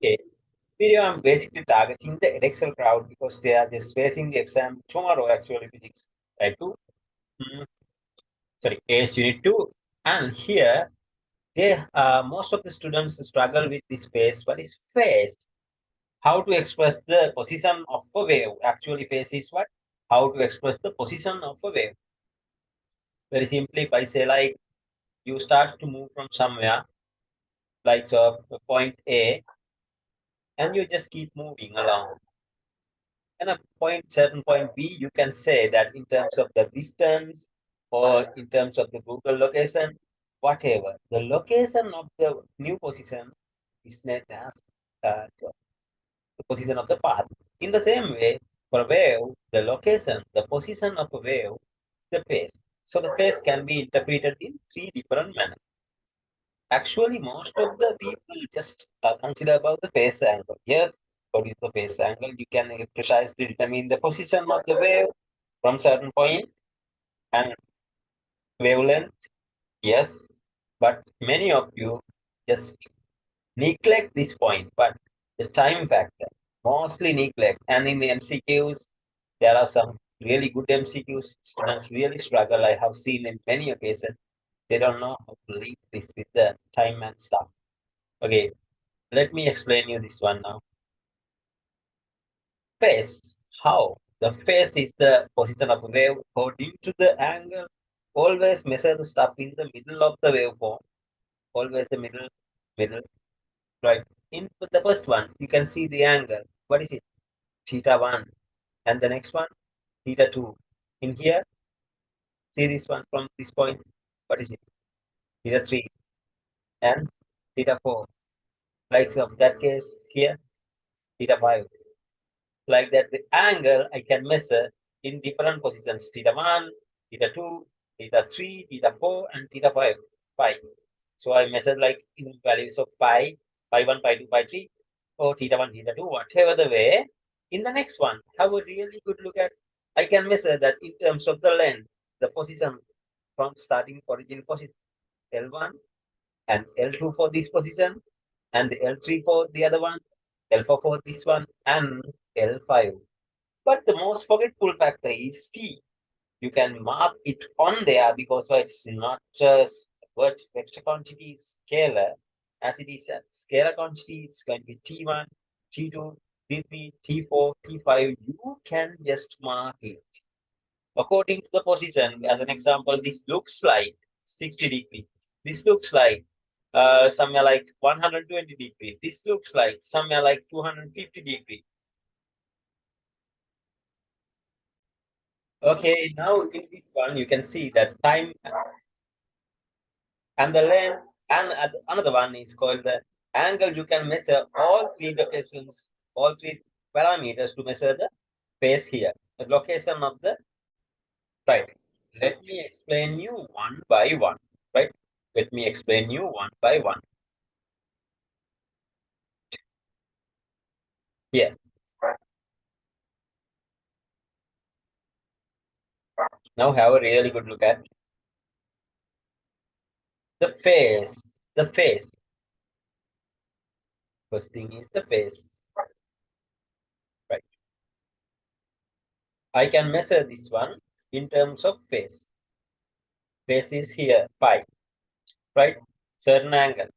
Okay. Video I'm basically targeting the Edexcel crowd because they are just facing the exam tomorrow, actually, physics type 2. Mm, sorry, AS unit 2. And here, most of the students struggle with this phase. What is phase? How to express the position of a wave? Actually, phase is what? How to express the position of a wave? Very simply, if I say like you start to move from somewhere, like so point A, and you just keep moving along. And a certain point B, you can say that in terms of the distance or in terms of the Google location, whatever. The location of the new position is known as the position of the path. In the same way, for a wave, the location, the position of a wave is the phase. So the phase can be interpreted in three different manners. Actually, most of the people just consider about the phase angle. Yes, what is the phase angle? You can precisely determine the position of the wave from certain point and wavelength. Yes, but many of you just neglect this point. But the time factor mostly neglect. And in the MCQs, there are some really good MCQs. Students really struggle. I have seen in many occasions. They don't know how to link this with the time and stuff. Okay, let me explain you this one now. Phase. How? The phase is the position of a wave according to the angle. Always measure the stuff in the middle of the waveform. Always the middle, right? In the first one, you can see the angle. What is it? Theta 1. And the next one, theta 2. In here, see this one from this point. What is it? Theta 3 and theta 4. Like so, that case here, theta 5. Like that, the angle I can measure in different positions, theta 1, theta 2, theta 3, theta 4, and theta 5. 5. So I measure like in values of pi, pi 1, pi 2, pi 3, or theta 1, theta 2, whatever the way. In the next one, have a really good look at, I can measure that in terms of the length, the position from starting origin position, L1 and L2 for this position, and the L3 for the other one, L4 for this one, and L5. But the most forgetful factor is T. You can mark it on there because it's not just vector quantity scalar. As it is a scalar quantity, it's going to be T1, T2, T3, T4, T5. You can just mark it according to the position. As an example, this looks like 60 degree. This looks like somewhere like 120 degree. This looks like somewhere like 250 degree. Okay, now in this one, you can see that time and the length, and another one is called the angle. You can measure all three locations, all three parameters to measure the phase here, the location of the right. Let me explain you one by one, right? Let me explain you one by one. Here, now have a really good look at the phase. The phase. First thing is the phase, right? I can measure this one in terms of phase. Phase is here, pi, right? Certain angle.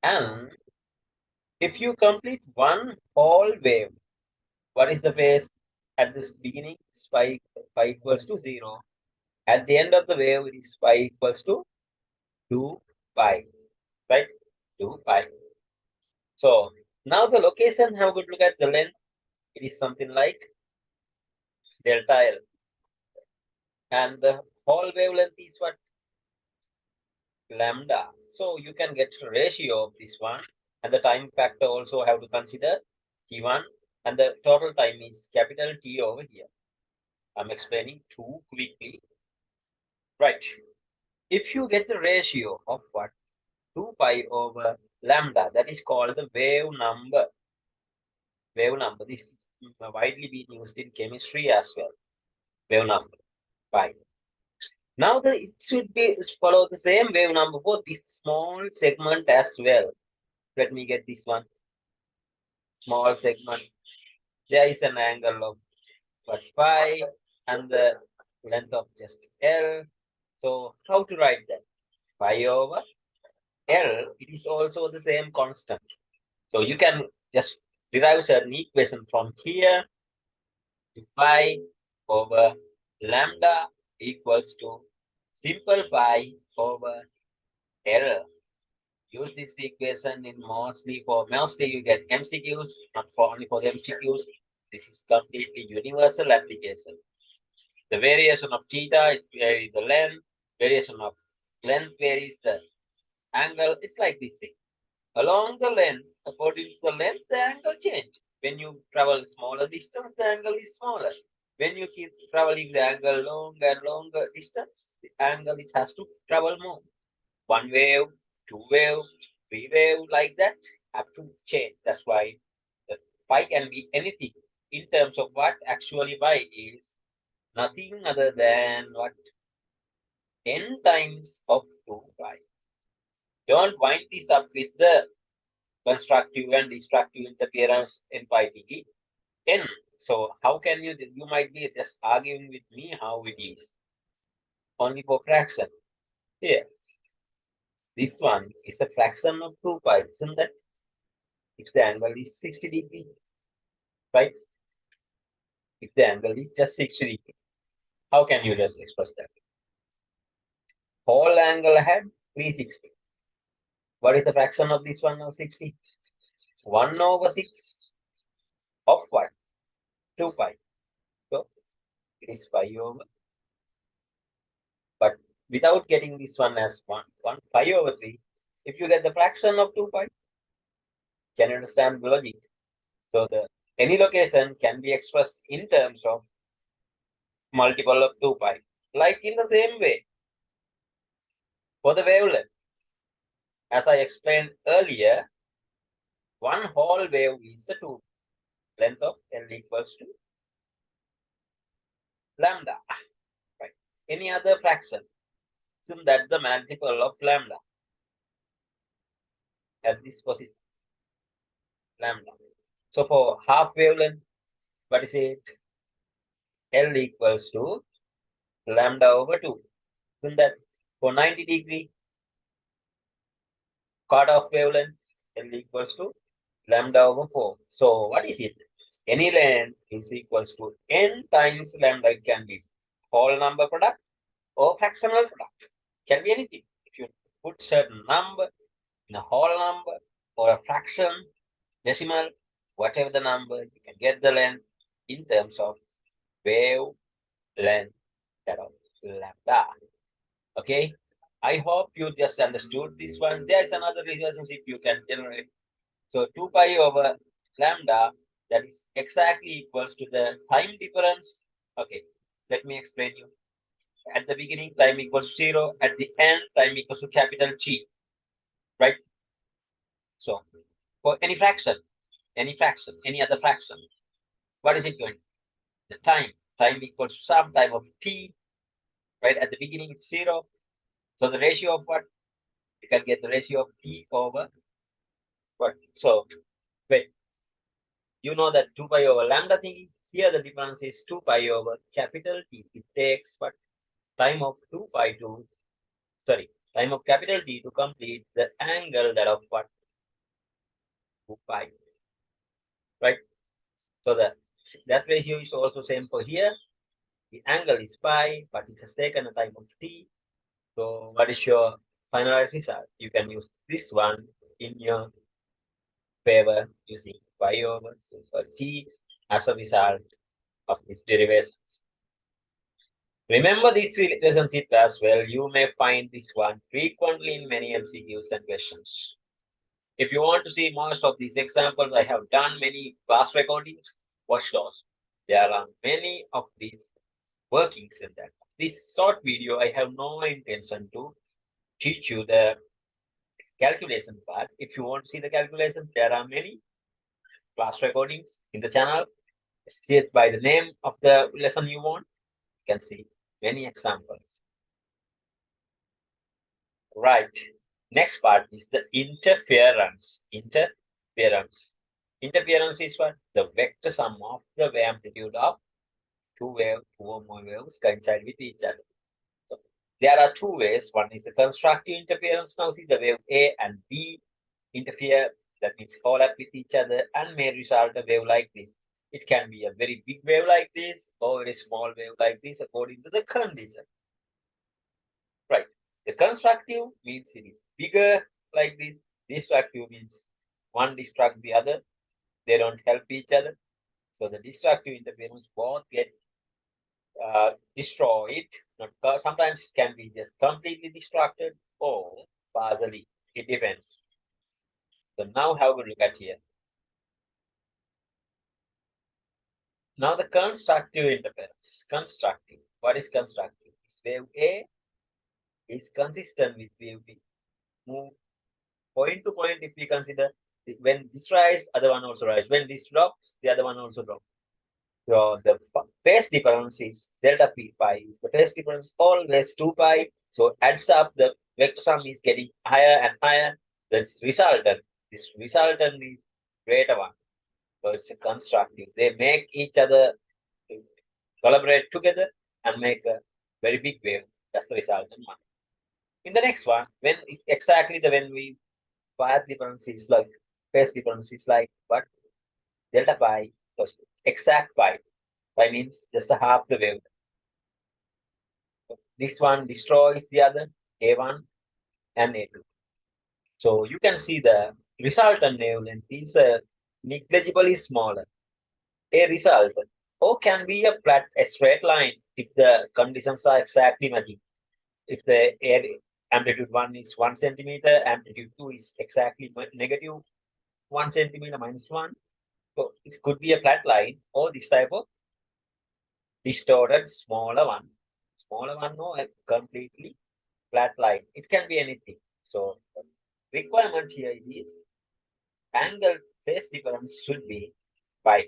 And if you complete one whole wave, what is the phase? At this beginning, is phi equals to 0. At the end of the wave, it is phi equals to 2 pi, right? 2 pi. So now the location, have a good look at the length. It is something like delta L. And the whole wavelength is what? Lambda. So you can get a ratio of this one. And the time factor also have to consider T1. And the total time is capital T over here. I'm explaining too quickly. Right. If you get the ratio of what? 2 pi over lambda, that is called the wave number. Wave number. This is widely being used in chemistry as well. Wave number, pi. Now it should be follow the same wave number for this small segment as well. Let me get this one. small segment. There is an angle of what phi and the length of just L. So how to write that? Pi over L, it is also the same constant. So you can just derive certain equation from here to pi over lambda equals to simple pi over L. Use this equation in mostly you get MCQs, not for only for the MCQs. This is completely universal application. The variation of theta varies the length, variation of length varies the angle. It's like this thing. Along the length, according to the length, the angle changes. When you travel smaller distance, the angle is smaller. When you keep traveling the angle longer and longer distance, the angle it has to travel more. One wave, two wave, three wave, like that have to change. That's why the pi can be anything in terms of what actually pi is nothing other than what n times of 2 pi. Don't wind this up with the constructive and destructive interference in pi t n. So how can you might be just arguing with me how it is only for fraction. Here, this one is a fraction of 2 pi, isn't that? If the angle is 60 degrees, right? If the angle is just 60 degrees, how can you just express that? Whole angle ahead, 360. What is the fraction of this one of 60? 1 over 6 of what? 2 pi. So it is pi over. But without getting this one as 1 pi over 3, if you get the fraction of 2 pi, can you understand the logic? So the any location can be expressed in terms of multiple of 2 pi. Like in the same way, for the wavelength, as I explained earlier, one whole wave is the 2 length of L equals to lambda. Right. Any other fraction, assume that the multiple of lambda at this position, lambda. So for half wavelength, what is it? L equals to lambda over 2. Isn't that for 90 degree cutoff wavelength, L equals to lambda over 4. So what is it? Any length is equals to n times lambda. It can be whole number product or fractional product. Can be anything. If you put certain number in a whole number or a fraction, decimal, whatever the number, you can get the length in terms of wave length that of lambda. Okay. I hope you just understood this one. There is another relationship you can generate. So 2 pi over lambda, that is exactly equals to the time difference. Okay, let me explain you. At the beginning, time equals 0. At the end, time equals to capital T. Right? So for any fraction, any other fraction, what is it going to be? The time equals to some time of t, right? At the beginning, it's 0. So the ratio of what? You can get the ratio of t over what? So wait, you know that 2 pi over lambda thingy. Here the difference is 2 pi over capital T. It takes what? Time of 2 pi to, time of capital T to complete the angle that of what? 2 pi, right? So that ratio is also same for here. The angle is pi, but it has taken a time of T. So what is your finalized result? You can use this one in your favor using pi over simple T as a result of these derivations. Remember this relationship as well. You may find this one frequently in many MCQs and questions. If you want to see most of these examples, I have done many class recordings. Watch those. There are many of these workings in that. This short video, I have no intention to teach you the calculation part. If you want to see the calculation, there are many class recordings in the channel. See it by the name of the lesson you want. You can see many examples. Right. Next part is the interference. Interference is what? The vector sum of the amplitude of two or more waves coincide with each other. So there are two ways. One is the constructive interference. Now see the wave A and B interfere, that means collide with each other and may result a wave like this. It can be a very big wave like this or a very small wave like this according to the condition. Right. The constructive means it is bigger like this. Destructive means one destruct the other. They don't help each other. So the destructive interference both get destroyed. Not, sometimes it can be just completely destructed or partially. It depends. So now have a look at here. Now the constructive interference. Constructive. What is constructive? This wave A is consistent with wave B. Move point to point if we consider when this rise, other one also rise. When this drops, the other one also drops. So the phase difference is delta p pi. The phase difference always 2 pi. So adds up, the vector sum is getting higher and higher. This resultant is greater one. So it's a constructive. They make each other collaborate together and make a very big wave. That's the resultant one. In the next one, when exactly the when we path difference is like phase difference is like what? Delta pi plus exact pi. Pi means just a half the wave. This one destroys the other, A1 and A2. So you can see the resultant wavelength is negligibly smaller. A result or can be a straight line if the conditions are exactly matching. If the air amplitude 1 is 1 centimeter, amplitude 2 is exactly negative 1 centimeter minus 1. So it could be a flat line or this type of distorted smaller one. Smaller one or a completely flat line. It can be anything. So requirement here is angle phase difference should be pi.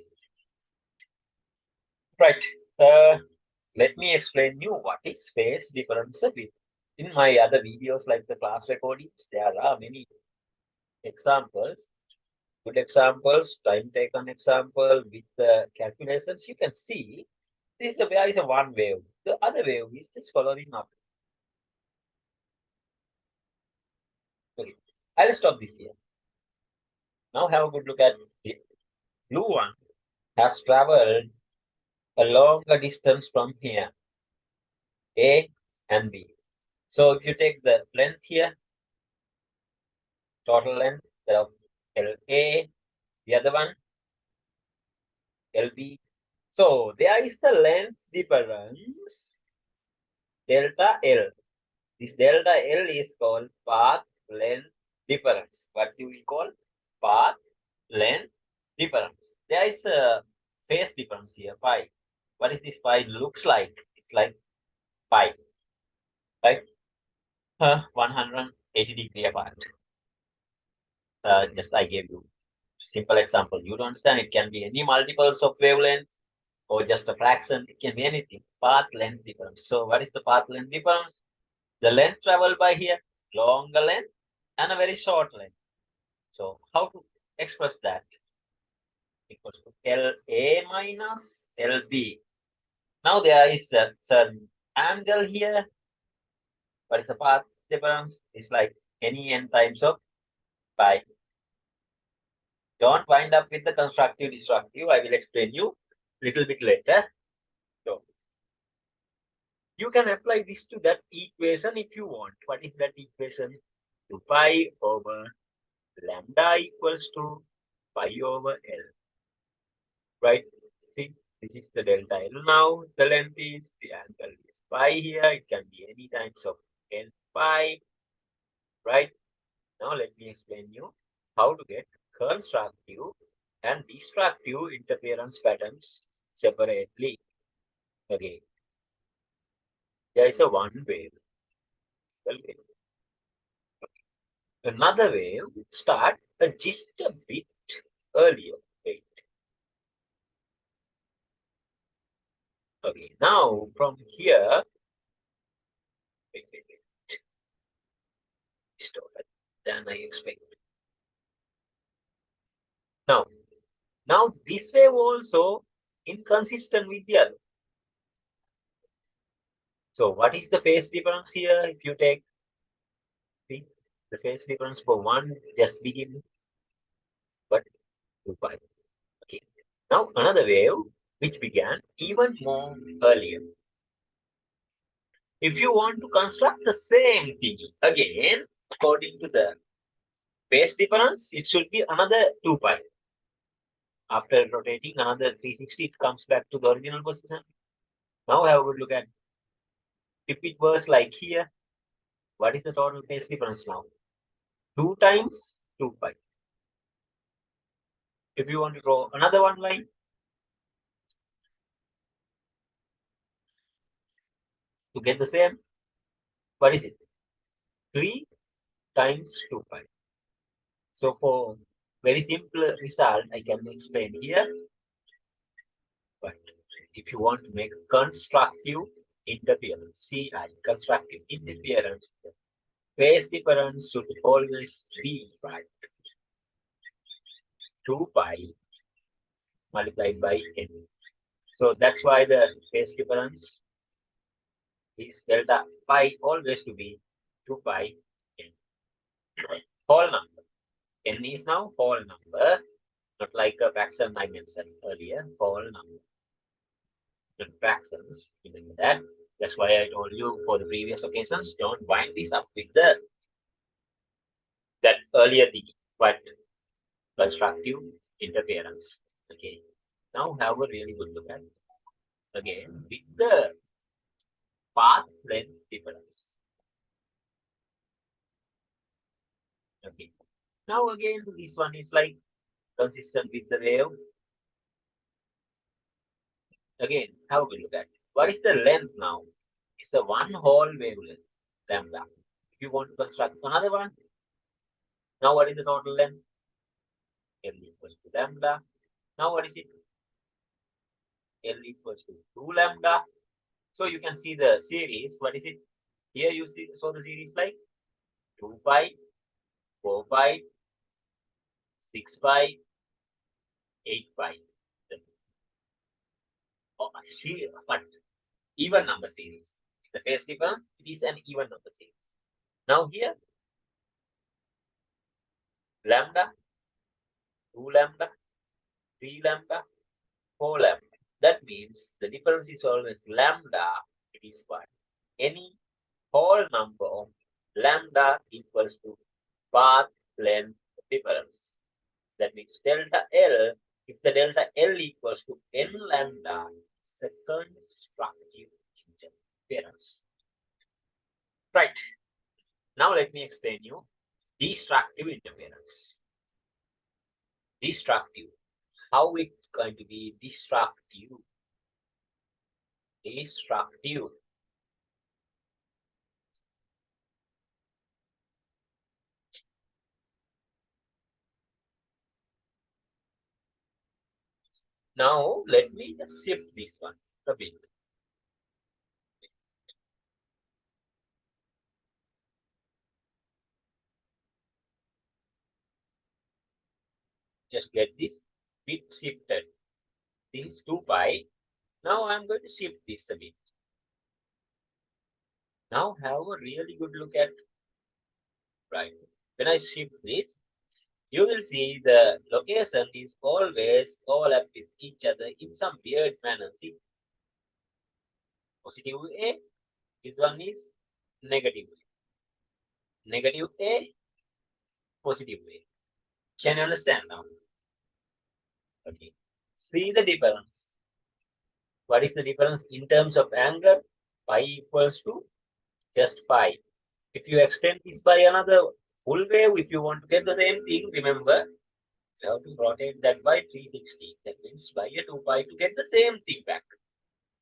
Right. Let me explain you what is phase difference with. In my other videos like the class recordings, there are many examples, good examples, time taken example with the calculations. You can see this is there is a one wave. The other wave is just following up. Okay. I'll stop this here. Now have a good look at the blue one has traveled a longer distance from here, A and B. So if you take the length here, total length of LA, the other one, LB. So there is the length difference, delta L. This delta L is called path length difference. What do we call? Path length difference. There is a phase difference here, pi. What is this pi looks like? It's like pi, right? 180-degree apart. Just I gave you simple example. You don't understand. It can be any multiples of wavelengths or just a fraction. It can be anything. Path length difference. So what is the path length difference? The length traveled by here, longer length and a very short length. So how to express that? Equals to LA minus LB. Now there is a certain angle here. What is the path difference? It's like any n times of pi. Don't wind up with the constructive destructive. I will explain you a little bit later. So you can apply this to that equation if you want. What is that equation? 2 pi over lambda equals to pi over L. Right? See, this is the delta L now. The length is, the angle is pi here. It can be any times of n pi. Right? Now let me explain you how to get constructive and destructive interference patterns separately. Okay. There is a one wave. Okay. Another wave start just a bit earlier. Wait. Okay. Now from here, wait. Distorted than I expect. Now Now this wave also inconsistent with the other. So what is the phase difference here? If you take the phase difference for one just begin, but 2 pi. Okay. Now another wave which began even more earlier. If you want to construct the same thing again, according to the phase difference, it should be another 2 pi. After rotating another 360, it comes back to the original position. Now have a good look at, if it was like here, what is the total phase difference now? 2 times 2 pi. If you want to draw another one line, to get the same, what is it? 3 times 2 pi. So for very simple result, I can explain here. But if you want to make constructive interference, CI, constructive interference, the phase difference should always be right. 2 pi multiplied by n. So that's why the phase difference is delta pi always to be 2 pi n. Whole number. N is now whole number, not like a fraction I mentioned earlier, whole number. Not fractions, remember that. That's why I told you for the previous occasions, don't wind this up with that earlier thing, but constructive interference. Okay. Now have a really good look at it. Again with the path length difference. Okay. Now again this one is like consistent with the wave. Again, have a good look at it. What is the length now? It's a one whole wavelength, lambda. If you want to construct another one, now what is the total length? L equals to lambda. Now what is it? L equals to 2 lambda. So you can see the series. What is it? Here you see, so the series like 2 pi, 4 pi, 6 pi, 8 pi. Oh, see, but even number series. The phase difference, it is an even number series. Now here, lambda, 2 lambda, 3 lambda, 4 lambda. That means the difference is always lambda, it is 1. Any whole number of lambda equals to path length difference. That means delta L, if the delta L equals to n lambda, it's a constructive interference. Right. Now let me explain you destructive interference. Destructive. How it's going to be destructive? Destructive. Now let me just shift this one a bit. Just get this bit shifted. This is 2 pi. Now I'm going to shift this a bit. Now have a really good look at, right? When I shift this, you will see the location is always overlap with each other in some weird manner. See, positive A, this one is negative A. Negative A, positive A. Can you understand now? Okay. See the difference. What is the difference in terms of angle? Pi equals to just pi. If you extend this by another full wave, if you want to get the same thing, remember, you have to rotate that by 360. That means by a 2 pi to get the same thing back.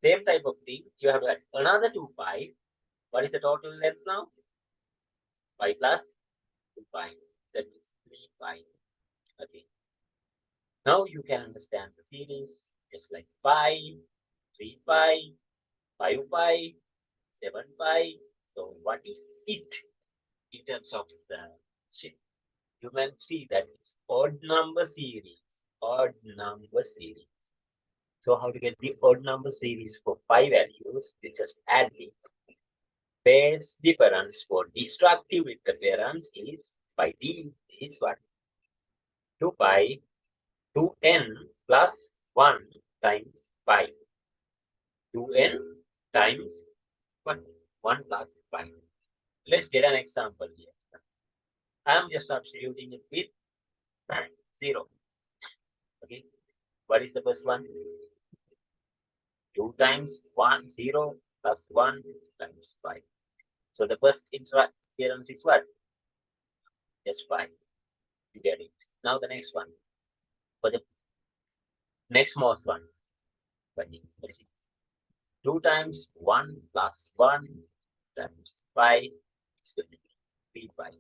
Same type of thing, you have to add another 2 pi. What is the total length now? Pi plus 2 pi. That means 3 pi. Okay. Now you can understand the series just like pi, 3 pi, 5 pi, 7 pi. So what is it in terms of the shape? You can see that it's odd number series. odd number series. So how to get the odd number series for 5 values? We just add it. Base difference for destructive interference is by D is what? 2 pi 2n plus 1 times pi. 2n times 1, 1 plus pi. Let's get an example here. I am just substituting it with 0. Okay. What is the first one? 2 times 1, 0 plus 1 times 5. So the first interference is what? Just 5. You get it. Now the next one. For the next most one. What is it? 2 times 1 plus 1 times 5 is going to be 3 pi.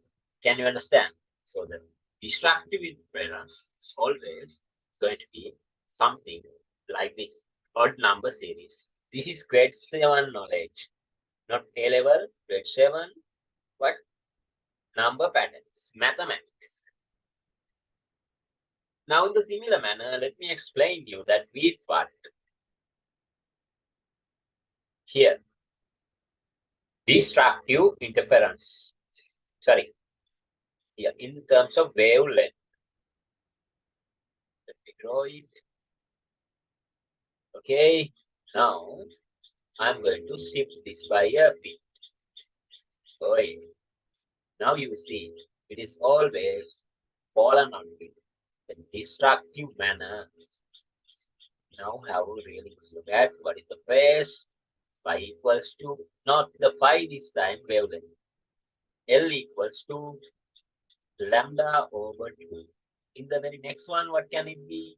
Can you understand? So the destructive interference is always going to be something like this odd number series. This is grade 7 knowledge, not A level, grade 7, but number patterns, mathematics. Now in the similar manner, let me explain you that with what? Here, destructive interference. Sorry, here in terms of wavelength. Let me draw it. Okay, now I'm going to shift this by a bit. Wait. Now you see, it is always fallen on it in destructive manner. Now have a really look at what is the phase. Phi equals to, not the phi this time, wavelength. L equals to lambda over 2. In the very next one, what can it be?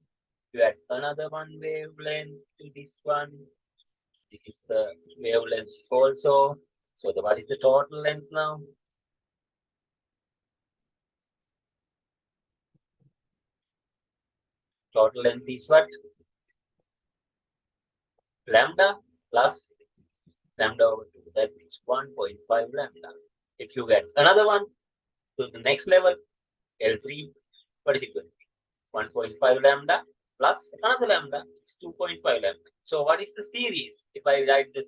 You add another one wavelength to this one. This is the wavelength also. So what is the total length now? Total length is what? Lambda plus lambda over 2. That means 1.5 lambda. If you get another one to the next level, L3, what is it going to be? 1.5 lambda plus another lambda is 2.5 lambda. So what is the series? If I write this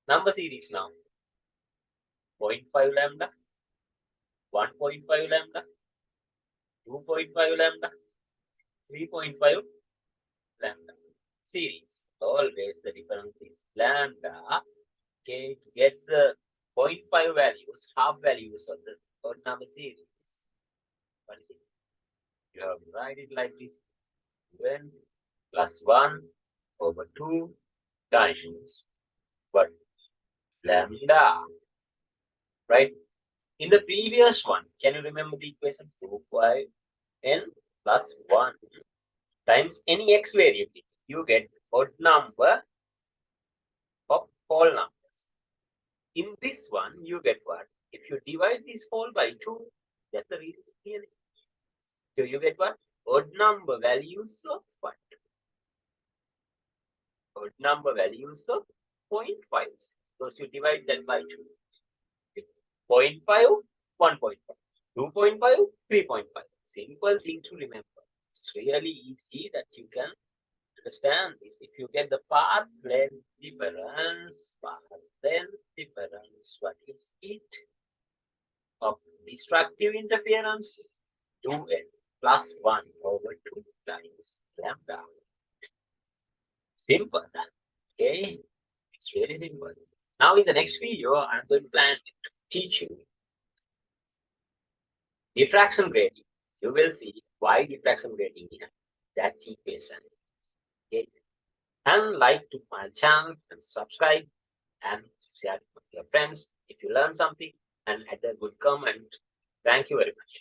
number series now, 0.5 lambda, 1.5 lambda, 2.5 lambda, 3.5 lambda. Series. Always the difference is lambda. Okay, to get the 0.5 values, half values of the odd number series. What is it? You have to write it like this. When plus 1 over 2 times what? Lambda. Right? In the previous one, can you remember the equation? 2 pi n plus 1 times any x variable. You get odd number of whole numbers. In this one, you get what? If you divide this whole by 2, that's the reason here. So you get what? Odd number values of what? Odd number values of 0.5. So you divide that by 2. 0.5, 1.5. 2.5, 3.5. Simple thing to remember. It's really easy that you can understand this. If you get the path length difference, what is it? Of destructive interference, 2n plus 1 over 2 times lambda. Simple. Okay, it's really simple. Now in the next video, I'm going to plan to teach you diffraction grading. You will see why diffraction grading is that equation. Okay, and like to my channel and subscribe and share it with your friends if you learn something and add a good comment. Thank you very much.